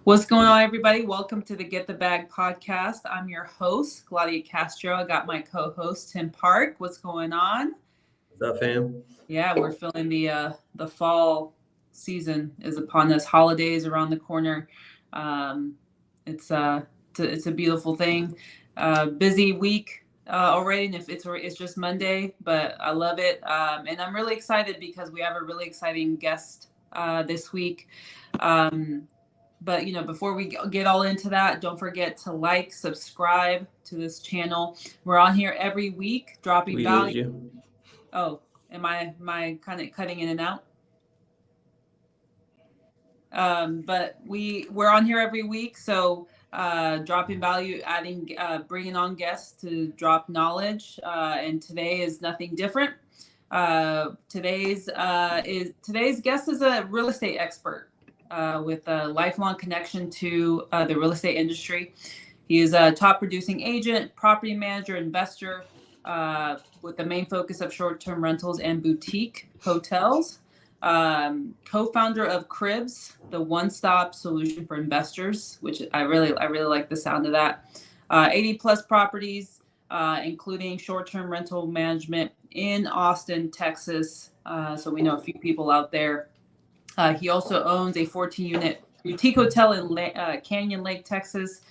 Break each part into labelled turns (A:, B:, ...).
A: What's going on, everybody? Welcome to the Get the Bag podcast. I'm your host, Claudia Castro. I got my co-host, Tim Park. What's going on?
B: What's up, fam?
A: Yeah, we're feeling the fall season is upon us. Holidays around the corner. Um, it's a beautiful thing. Busy week already, and if it's just Monday, but I love it. And I'm really excited because we have a really exciting guest this week. Um, but before we get all into that, don't forget to like, subscribe to this channel. We're on here every week, dropping
B: We lose
A: value.
B: you.
A: Oh, am I kind of cutting in and out? But we're on here every week, so dropping value, adding, bringing on guests to drop knowledge. And today is nothing different. Today's guest is a real estate expert with a lifelong connection to the real estate industry. He is a top producing agent, property manager, investor, with the main focus of short-term rentals and boutique hotels. Co-founder of Cribs, the one-stop solution for investors, which I really like the sound of that. 80 plus properties, including short-term rental management in Austin, Texas. So we know a few people out there. He also owns a 14-unit boutique hotel in Canyon Lake, Texas.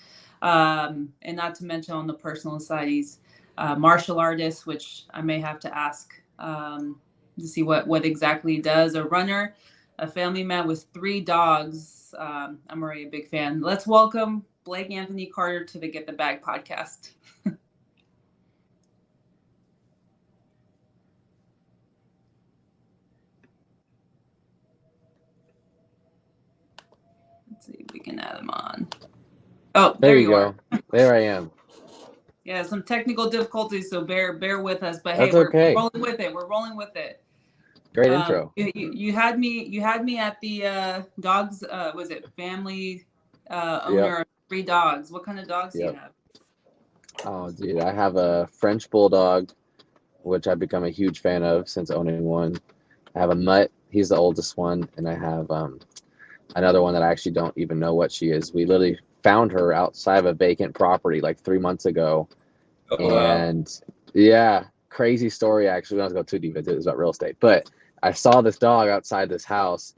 A: And not to mention on the personal side, he's a martial artist, which I may have to ask to see what exactly he does. A runner, a family man with 3 dogs. I'm already a big fan. Let's welcome Blake Anthony Carter to the Get the Bag podcast. Let's see if we can add him on. Oh, there you go.
C: There I am.
A: Yeah, some technical difficulties, so bear with us. But
C: That's
A: hey,
C: okay.
A: We're rolling with it. We're rolling with it.
C: Great intro.
A: You had me at the dogs. Was it family owner of 3 dogs? What kind of dogs do you have?
C: Oh, dude, I have a French bulldog, which I've become a huge fan of since owning one. I have a mutt. He's the oldest one, and I have another one that I actually don't even know what she is. We literally found her outside of a vacant property like 3 months ago.
B: Oh,
C: And yeah, crazy story actually. We don't have to go too deep into it. It's about real estate. But I saw this dog outside this house,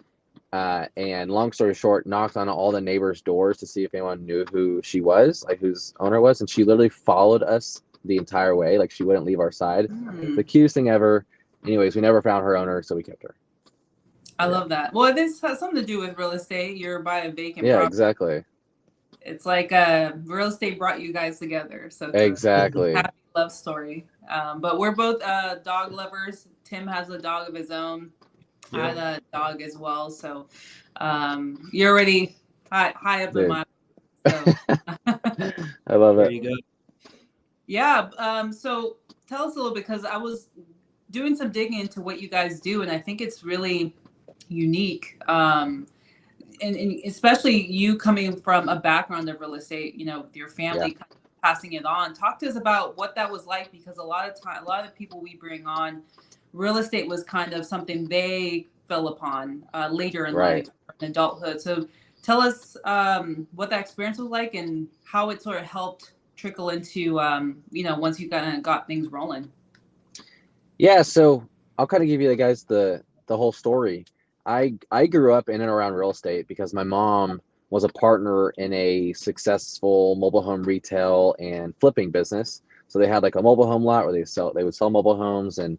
C: and long story short, knocked on all the neighbors' doors to see if anyone knew who she was, like whose owner was, and she literally followed us the entire way. Like she wouldn't leave our side. The cutest thing ever. Anyways, we never found her owner, so we kept her.
A: I love that. Well, this has something to do with real estate. You're by a vacant
C: Yeah,
A: property.
C: exactly.
A: It's like real estate brought you guys together. So it's
C: Exactly.
A: a happy love story. But we're both dog lovers. Tim has a dog of his own.
B: Yeah.
A: I had a dog as well. So you're already high up in my. So.
C: I love
B: there
C: it.
B: you go.
A: Yeah. So tell us a little bit, because I was doing some digging into what you guys do, and I think it's really unique. And especially you coming from a background of real estate, with your family kind of passing it on. Talk to us about what that was like, because a lot of the people we bring on, real estate was kind of something they fell upon later in life, in adulthood. So tell us what that experience was like and how it sort of helped trickle into, once you kind of got things rolling.
C: Yeah, so I'll kind of give you guys the whole story. I grew up in and around real estate because my mom was a partner in a successful mobile home retail and flipping business. So they had like a mobile home lot where they would sell mobile homes, and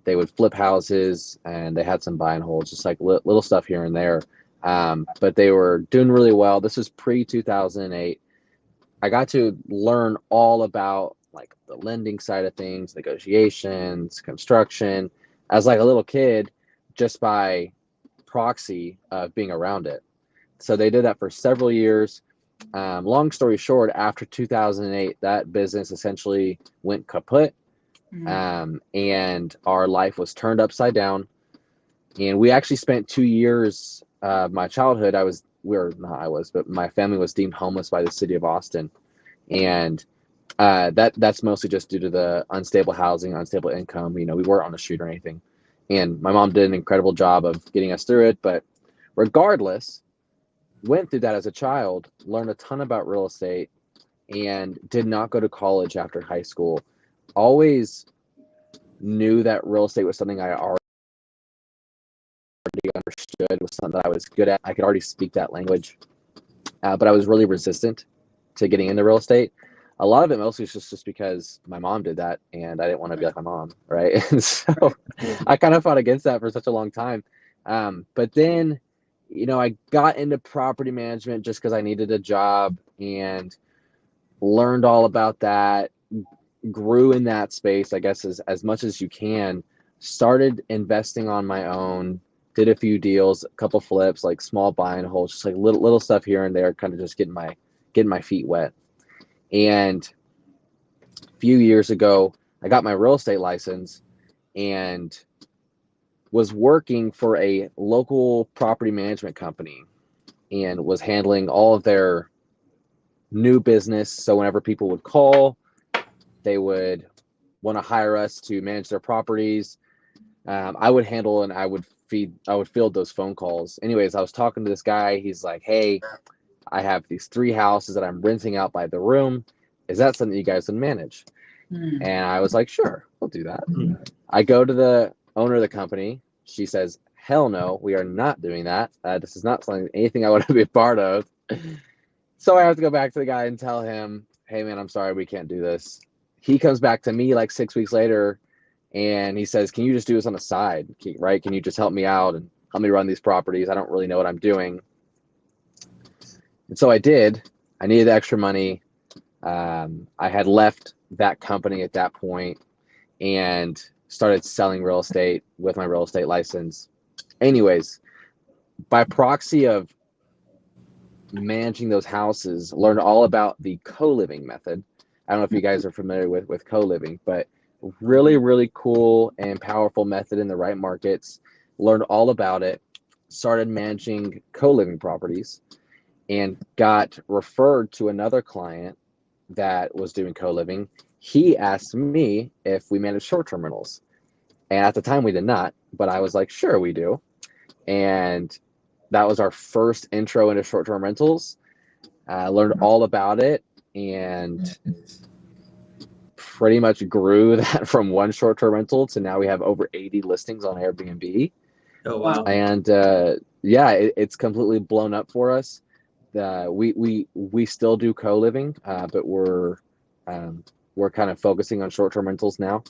C: they would flip houses, and they had some buy and holds, just like little stuff here and there. But they were doing really well. This was pre-2008. I got to learn all about like the lending side of things, negotiations, construction, as like a little kid, just by proxy of being around it. So they did that for several years. Long story short, after 2008, that business essentially went kaput. And our life was turned upside down. And we actually spent 2 years of my childhood. But my family was deemed homeless by the city of Austin. And that's mostly just due to the unstable housing, unstable income. We weren't on the street or anything. And my mom did an incredible job of getting us through it. But regardless, went through that as a child, learned a ton about real estate, and did not go to college after high school. Always knew that real estate was something I already understood, was something that I was good at. I could already speak that language, but I was really resistant to getting into real estate. A lot of it mostly is just because my mom did that, and I didn't want to be like my mom, right? And so I kind of fought against that for such a long time. But then, I got into property management just because I needed a job and learned all about that, grew in that space, I guess, as much as you can, started investing on my own, did a few deals, a couple flips, like small buy and holds, just like little stuff here and there, kind of just getting my feet wet. And a few years ago, I got my real estate license and was working for a local property management company and was handling all of their new business. So whenever people would call, they would want to hire us to manage their properties. I would handle and I would field those phone calls. Anyways, I was talking to this guy. He's like, "Hey, I have these 3 houses that I'm renting out by the room. Is that something you guys would manage?" And I was like, "Sure, we'll do that." I go to the owner of the company. She says, "Hell no, we are not doing that. This is not anything I want to be a part of." So I have to go back to the guy and tell him, "Hey man, I'm sorry, we can't do this." He comes back to me like 6 weeks later and he says, "Can you just do this on the side, right? Can you just help me out and help me run these properties? I don't really know what I'm doing." And so I did. I needed the extra money. I had left that company at that point and started selling real estate with my real estate license. Anyways, by proxy of managing those houses, learned all about the co-living method. I don't know if you guys are familiar with co-living, but really, really cool and powerful method in the right markets. Learned all about it, started managing co-living properties, and got referred to another client that was doing co-living. He asked me if we managed short-term rentals. And at the time we did not, but I was like, "Sure, we do." And that was our first intro into short-term rentals. Learned all about it and pretty much grew that from one short-term rental to now we have over 80 listings on Airbnb.
B: Oh, wow.
C: And it's completely blown up for us. We still do co-living, but we're kind of focusing on short-term rentals now.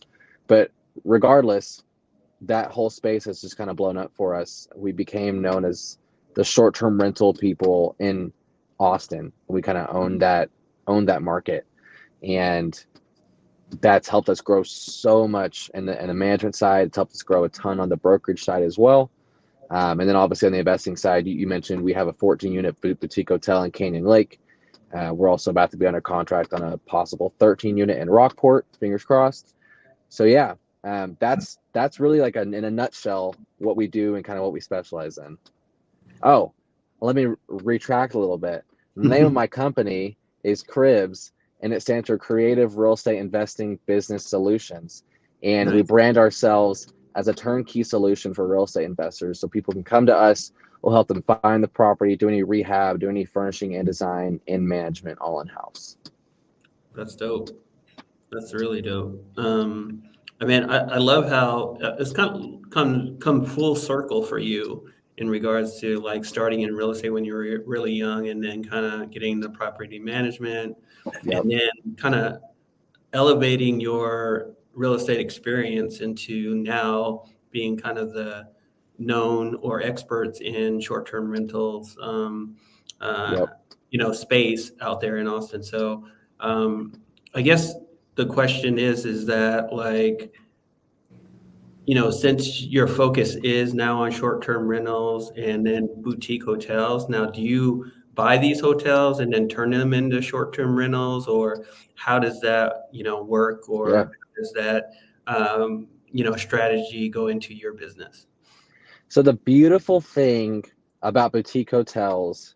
C: But regardless, that whole space has just kind of blown up for us. We became known as the short-term rental people in Austin. We kind of owned that market, and that's helped us grow so much in the management side. It's helped us grow a ton on the brokerage side as well. And then obviously on the investing side, you mentioned we have a 14-unit boutique hotel in Canyon Lake. We're also about to be under contract on a possible 13-unit in Rockport, fingers crossed. So yeah, that's really like in a nutshell what we do and kind of what we specialize in. Oh, let me retract a little bit. The name of my company is Cribs, and it stands for Creative Real Estate Investing Business Solutions. And we brand ourselves as a turnkey solution for real estate investors. So people can come to us, we'll help them find the property, do any rehab, do any furnishing and design and management all in-house.
B: That's dope. That's really dope. I mean, I love how it's kind of come full circle for you in regards to like starting in real estate when you were really young and then kind of getting the property management and then kind of elevating your real estate experience into now being kind of the known or experts in short-term rentals, space out there in Austin. So I guess the question is that like, since your focus is now on short-term rentals and then boutique hotels, now do you buy these hotels and then turn them into short-term rentals, or how does that, work, or how does that, strategy go into your business?
C: So the beautiful thing about boutique hotels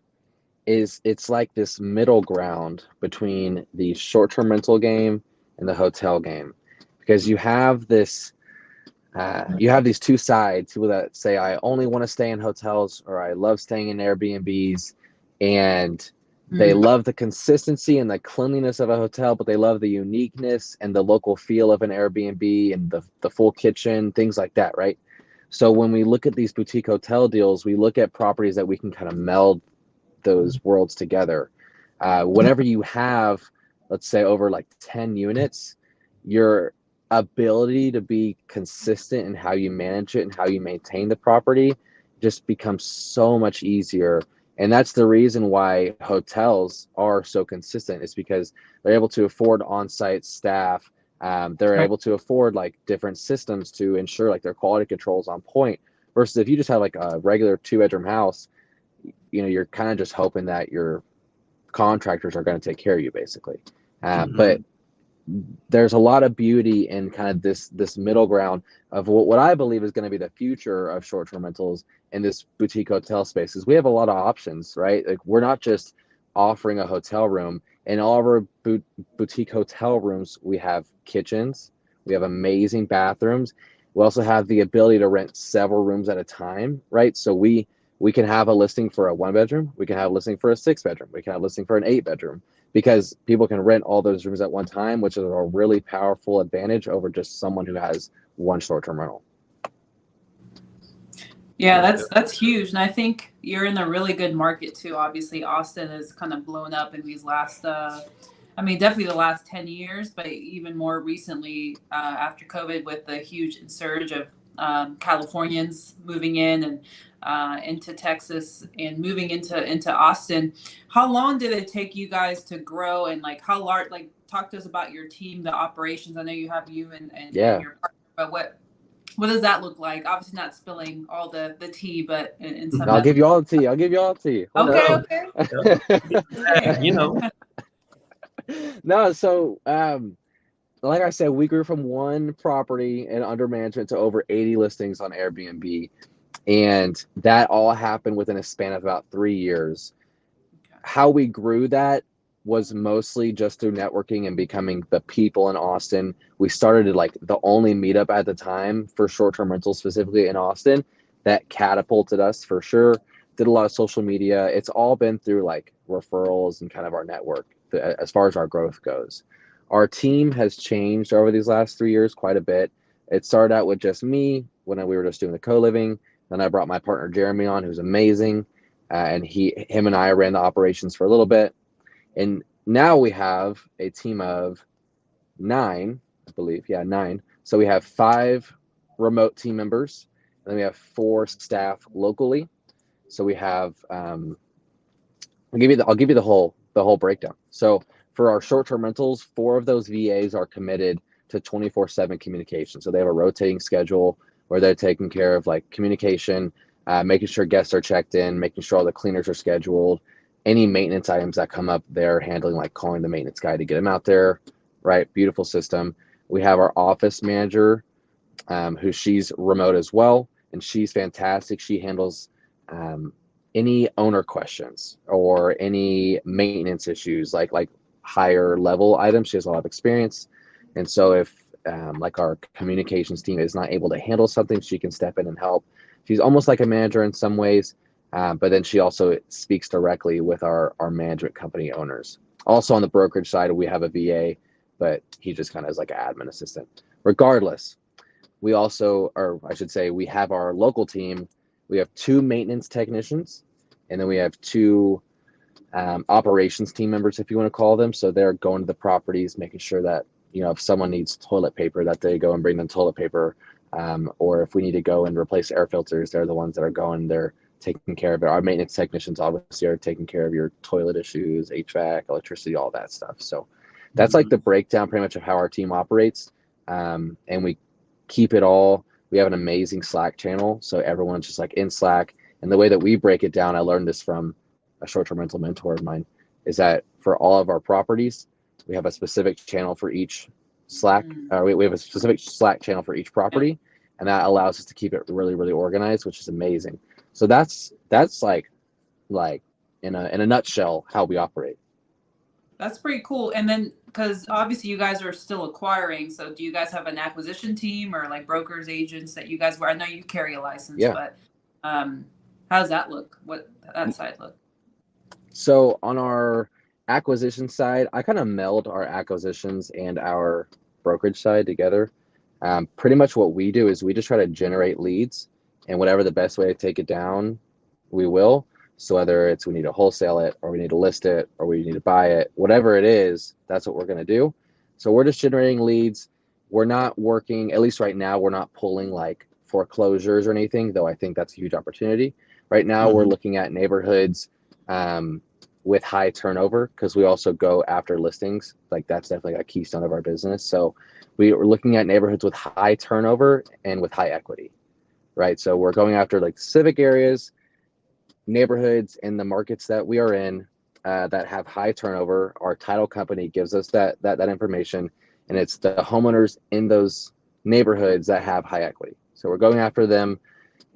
C: is it's like this middle ground between the short-term rental game and the hotel game, because you have these two sides, people that say I only want to stay in hotels or I love staying in Airbnbs, and they
A: Mm.
C: love the consistency and the cleanliness of a hotel, but they love the uniqueness and the local feel of an Airbnb and the full kitchen, things like that, right? So when we look at these boutique hotel deals, we look at properties that we can kind of meld those worlds together. Whenever you have, let's say, over like 10 units, your ability to be consistent in how you manage it and how you maintain the property just becomes so much easier. And that's the reason why hotels are so consistent, is because they're able to afford on-site staff. They're
A: Right.
C: able to afford like different systems to ensure like their quality controls on point. Versus if you just have like a regular 2-bedroom house, you're kind of just hoping that your contractors are going to take care of you, basically. But there's a lot of beauty in kind of this middle ground of what I believe is going to be the future of short-term rentals in this boutique hotel space. Is we have a lot of options, right? Like, we're not just offering a hotel room. In all of our boutique hotel rooms, we have kitchens, we have amazing bathrooms. We also have the ability to rent several rooms at a time, right? So we can have a listing for a 1-bedroom, we can have a listing for a 6-bedroom, we can have a listing for an 8-bedroom, because people can rent all those rooms at one time, which is a really powerful advantage over just someone who has one short-term rental.
A: Yeah, that's huge, and I think you're in a really good market too. Obviously, Austin has kind of blown up in these last, I mean, definitely the last 10 years, but even more recently after COVID, with the huge surge of Californians moving in and into Texas and moving into Austin. How long did it take you guys to grow, and like how large? Like, talk to us about your team, the operations. I know you have you and
C: Yeah.
A: your partner, but what does that look like? Obviously, not spilling all the tea, but in some.
C: I'll give you all the tea. I'll give you all the tea.
A: Okay,
B: No.
A: okay.
B: Yeah,
C: No, so like I said, we grew from one property and under management to over 80 listings on Airbnb, and that all happened within a span of about 3 years. How we grew that was mostly just through networking and becoming the people in Austin. We started like the only meetup at the time for short-term rentals, specifically in Austin. That catapulted us for sure. Did a lot of social media. It's all been through like referrals and kind of our network as far as our growth goes. Our team has changed over these last 3 years quite a bit. It started out with just me when we were just doing the co-living. Then I brought my partner Jeremy on, who's amazing. And him and I ran the operations for a little bit. And now we have a team of 9, I believe. Yeah, 9. So we have 5 remote team members, and then we have 4 staff locally. So we have I'll give you the whole breakdown. So for our short-term rentals, 4 of those VAs are committed to 24/7 communication. So they have a rotating schedule where they're taking care of like communication, making sure guests are checked in, making sure all the cleaners are scheduled. Any maintenance items that come up, they're handling, like calling the maintenance guy to get them out there, right? Beautiful system. We have our office manager, who she's remote as well, and she's fantastic. She handles any owner questions or any maintenance issues, like higher level items. She has a lot of experience, and so if like our communications team is not able to handle something, she can step in and help. She's almost like a manager in some ways, but then she also speaks directly with our management company owners. Also on the brokerage side, we have a VA, but he just kind of is like an admin assistant. Regardless, we also, or I should say, we have our local team. We have 2 maintenance technicians, and then we have 2 operations team members, if you want to call them. So they're going to the properties, making sure that, if someone needs toilet paper, that they go and bring them toilet paper. Or if we need to go and replace air filters, they're the ones that are going, they're taking care of it. Our maintenance technicians obviously are taking care of your toilet issues, HVAC, electricity, all that stuff. So that's like the breakdown pretty much of how our team operates. And we keep it all. We have an amazing Slack channel. So everyone's just like in Slack. And the way that we break it down, I learned this from a short-term rental mentor of mine, is that for all of our properties, we have a specific channel for each Slack. We have a specific Slack channel for each property, and that allows us to keep it really, really organized, which is amazing. So that's like in a nutshell how we operate.
A: That's pretty cool. And then, because obviously you guys are still acquiring, so do you guys have an acquisition team or like brokers, agents that you guys were? I know you carry a license,
C: Yeah.
A: but how does that look? What that side look?
C: So on our acquisition side, I kind of meld our acquisitions and our brokerage side together. Pretty much what we do is we just try to generate leads, and whatever the best way to take it down, we will. So whether it's we need to wholesale it, or we need to list it, or we need to buy it, whatever it is, that's what we're going to do. So we're just generating leads. We're not working, at least right now, we're not pulling like foreclosures or anything, though I think that's a huge opportunity. Right now, we're looking at neighborhoods with high turnover, because we also go after listings. Like that's definitely a keystone of our business. So we are looking at neighborhoods with high turnover and with high equity, right? So we're going after like civic areas, neighborhoods in the markets that we are in that have high turnover. Our title company gives us that information, and it's the homeowners in those neighborhoods that have high equity. So we're going after them,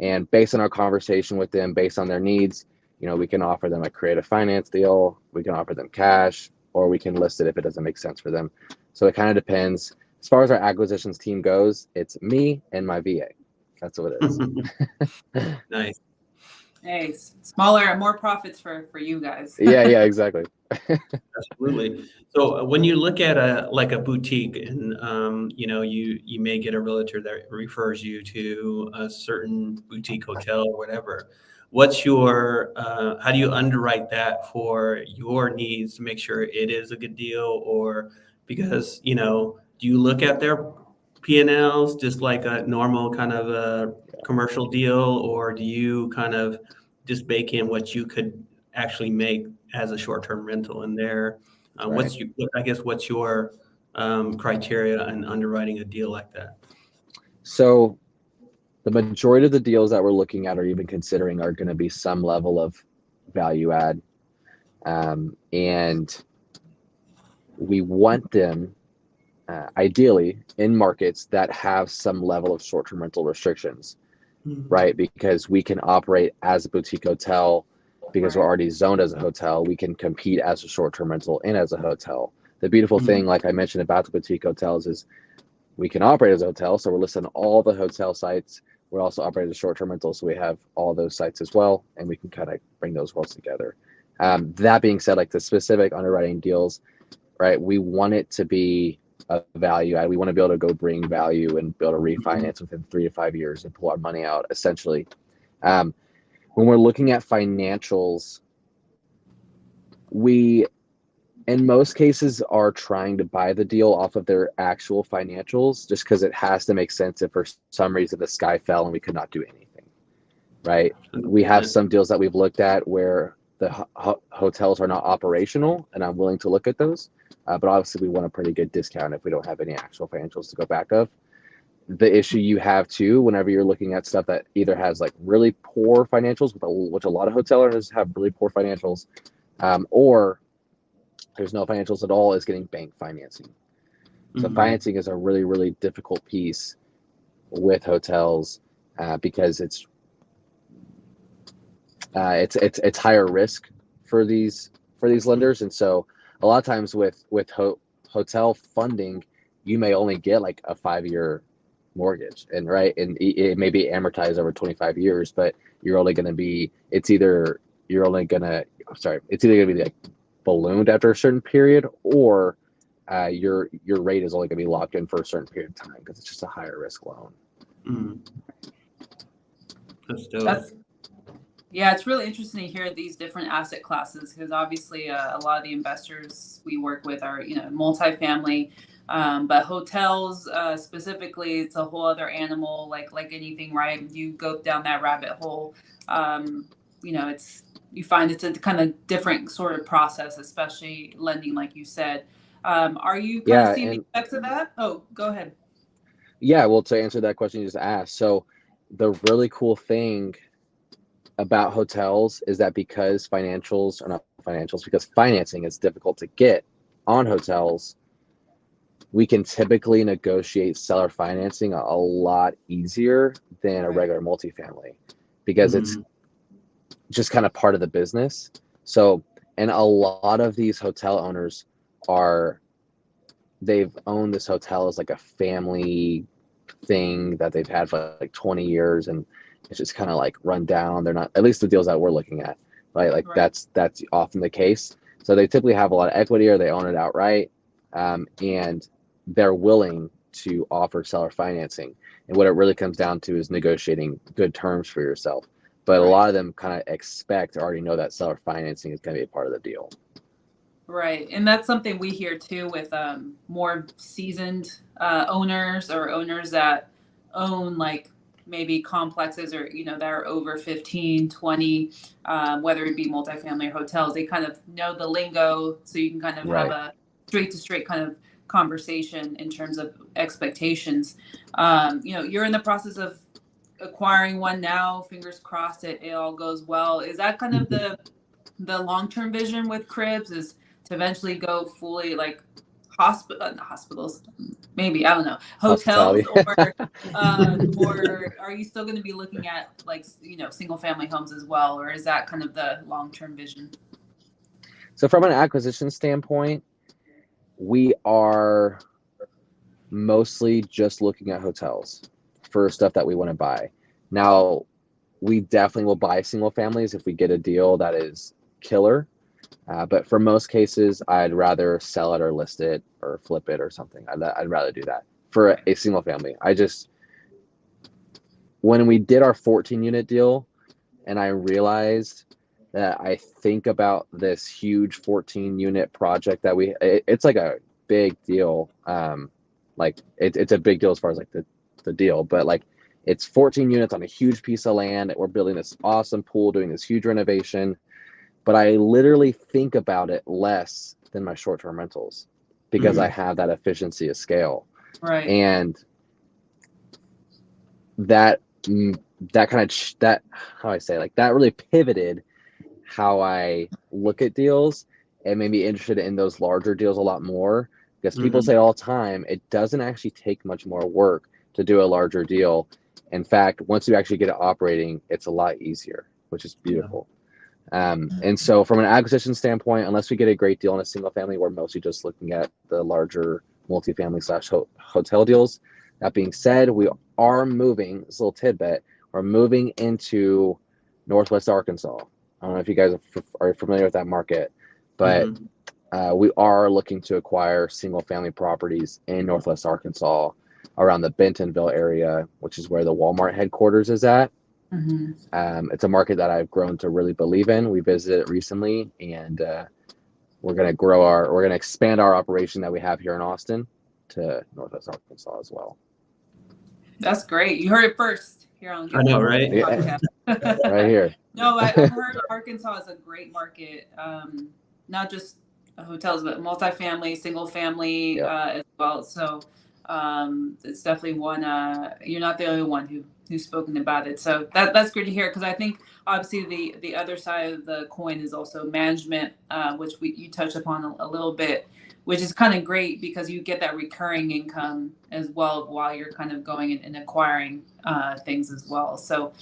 C: and based on our conversation with them, based on their needs, we can offer them a creative finance deal, we can offer them cash, or we can list it if it doesn't make sense for them. So it kind of depends. As far as our acquisitions team goes, it's me and my VA. That's what it is.
B: Nice.
A: Hey, smaller, more profits for you guys.
C: Yeah, exactly.
B: Absolutely. So when you look at a boutique, and you may get a realtor that refers you to a certain boutique hotel or whatever. What's your how do you underwrite that for your needs to make sure it is a good deal? Or because do you look at their P&Ls just like a normal kind of a commercial deal, or do you kind of just bake in what you could actually make as a short-term rental in there?
C: Right.
B: What's your criteria in underwriting a deal like that?
C: So the majority of the deals that we're looking at or even considering are going to be some level of value add. And we want them ideally in markets that have some level of short-term rental restrictions, right? Because we can operate as a boutique hotel, because we're already zoned as a hotel. We can compete as a short-term rental and as a hotel. The beautiful thing, like I mentioned about the boutique hotels, is we can operate as a hotel. So we're listing all the hotel sites. We're also operating as a short-term rental, so we have all those sites as well, and we can kind of bring those worlds together. That being said, like the specific underwriting deals, right? We want it to be a value add. We want to be able to go bring value and be able to refinance within 3 to 5 years and pull our money out, essentially. When we're looking at financials, we, in most cases, are trying to buy the deal off of their actual financials, just because it has to make sense if for some reason the sky fell and we could not do anything, right? We have some deals that we've looked at where the hotels are not operational, and I'm willing to look at those. But obviously, we want a pretty good discount if we don't have any actual financials to go back of. The issue you have too, whenever you're looking at stuff that either has like really poor financials, which a lot of hotel owners have really poor financials, or there's no financials at all, is getting bank financing. So financing is a really, really difficult piece with hotels because it's higher risk for these lenders, and so a lot of times with hotel funding, you may only get like a 5-year mortgage, and it may be amortized over 25 years, but you're only going to be it's either going to be like ballooned after a certain period, or your rate is only going to be locked in for a certain period of time because it's just a higher risk loan.
B: That's dope.
A: Yeah, it's really interesting to hear these different asset classes, because obviously a lot of the investors we work with are, multifamily, but hotels specifically, it's a whole other animal, like anything, right? You go down that rabbit hole, you find it's a kind of different sort of process, especially lending, like you said. Are you kind of seeing the effects of that? Oh, go ahead.
C: Yeah, well, to answer that question you just asked, so the really cool thing about hotels is that because because financing is difficult to get on hotels, we can typically negotiate seller financing a lot easier than a regular multifamily, because it's just kind of part of the business. So, and a lot of these hotel owners they've owned this hotel as like a family thing that they've had for like 20 years, and it's just kind of like run down. They're not, at least the deals that we're looking at, right? Like
A: Right.
C: that's often the case. So they typically have a lot of equity or they own it outright, and they're willing to offer seller financing. And what it really comes down to is negotiating good terms for yourself. But a
A: Right.
C: lot of them kind of expect or already know that seller financing is going to be a part of the deal.
A: Right. And that's something we hear too with more seasoned owners or owners that own like maybe complexes or, that are over 15, 20, whether it be multifamily or hotels. They kind of know the lingo so you can kind of have
C: Right.
A: a straight to straight kind of conversation in terms of expectations. You're in the process of acquiring one now. Fingers crossed it all goes well. Is that kind of the long-term vision with Cribs is to eventually go fully like hospitals, maybe, I don't know, hotels,
C: Hospitality.
A: or are you still going to be looking at like, single family homes as well? Or is that kind of the long-term vision?
C: So from an acquisition standpoint, we are mostly just looking at hotels for stuff that we want to buy. Now, we definitely will buy single families if we get a deal that is killer. But for most cases, I'd rather sell it or list it or flip it or something. I'd rather do that for a single family. When we did our 14 unit deal and I realized that I think about this huge 14 unit project that it's like a big deal. It's a big deal as far as like the deal, but like it's 14 units on a huge piece of land. We're building this awesome pool, doing this huge renovation. But I literally think about it less than my short-term rentals because I have that efficiency of scale.
A: Right.
C: And that really pivoted how I look at deals and made me interested in those larger deals a lot more, because people say all the time, it doesn't actually take much more work to do a larger deal. In fact, once you actually get it operating, it's a lot easier, which is beautiful. And so from an acquisition standpoint, unless we get a great deal in a single family, we're mostly just looking at the larger multifamily / hotel deals. That being said, we are moving, this little tidbit, we're moving into Northwest Arkansas. I don't know if you guys are familiar with that market, but we are looking to acquire single family properties in Northwest Arkansas around the Bentonville area, which is where the Walmart headquarters is at. It's a market that I've grown to really believe in. We visited it recently, and we're going to expand our operation that we have here in Austin to Northwest Arkansas as well.
A: That's great. You heard it first here on
B: I know, right?
A: podcast.
C: Right here.
A: No, I've heard Arkansas is a great market. Not just hotels, but multifamily, single family as well. So it's definitely one. You're not the only one who's spoken about it. So that's great to hear, because I think obviously the other side of the coin is also management, which you touched upon a little bit, which is kind of great because you get that recurring income as well while you're kind of going and acquiring things as well. So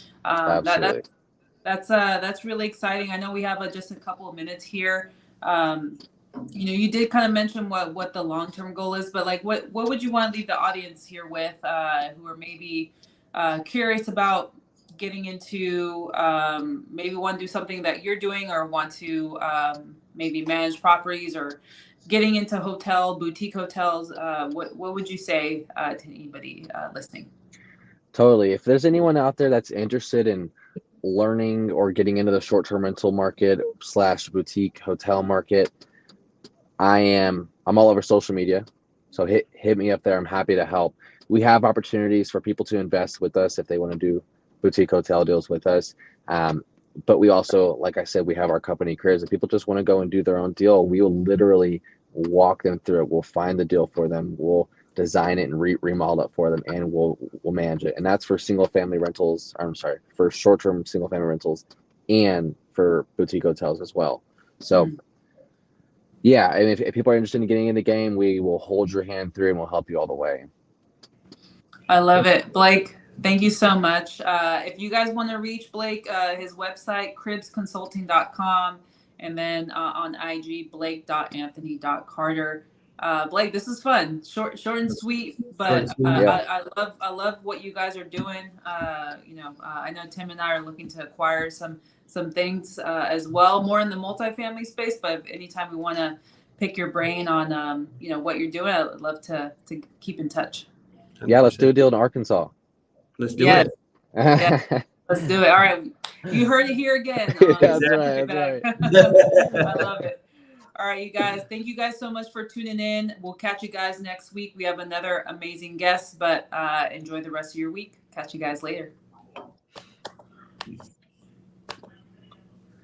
A: that's really exciting. I know we have just a couple of minutes here. You did kind of mention what the long-term goal is, but like what would you want to leave the audience here with, who are maybe curious about getting into, maybe want to do something that you're doing, or want to maybe manage properties, or getting into boutique hotels? What would you say to anybody listening?
C: Totally. If there's anyone out there that's interested in learning or getting into the short-term rental market / boutique hotel market, I'm all over social media. So hit me up there. I'm happy to help. We have opportunities for people to invest with us if they want to do boutique hotel deals with us. But we also, like I said, we have our company Cribs. If people just want to go and do their own deal, we will literally walk them through it. We'll find the deal for them. We'll design it and remodel it for them, and we'll manage it. And that's for for short-term single family rentals and for boutique hotels as well. So yeah, and if people are interested in getting in the game, we will hold your hand through and we'll help you all the way.
A: I love it. Blake, thank you so much. If you guys want to reach Blake, his website, cribsconsulting.com, and then on IG, blake.anthony.carter. Blake, this is fun. Short and sweet, but
B: Short and sweet.
C: Yeah.
A: I love what you guys are doing. I know Tim and I are looking to acquire some things as well, more in the multifamily space. But anytime we want to pick your brain on what you're doing, I'd love to keep in touch.
C: Yeah, let's do a deal in Arkansas.
B: Let's do
A: Yes.
B: it.
A: Yeah. Let's do it. All right. You heard it here again.
C: That's right.
A: I love it. All right, you guys. Thank you guys so much for tuning in. We'll catch you guys next week. We have another amazing guest, but enjoy the rest of your week. Catch you guys later.
B: Peace.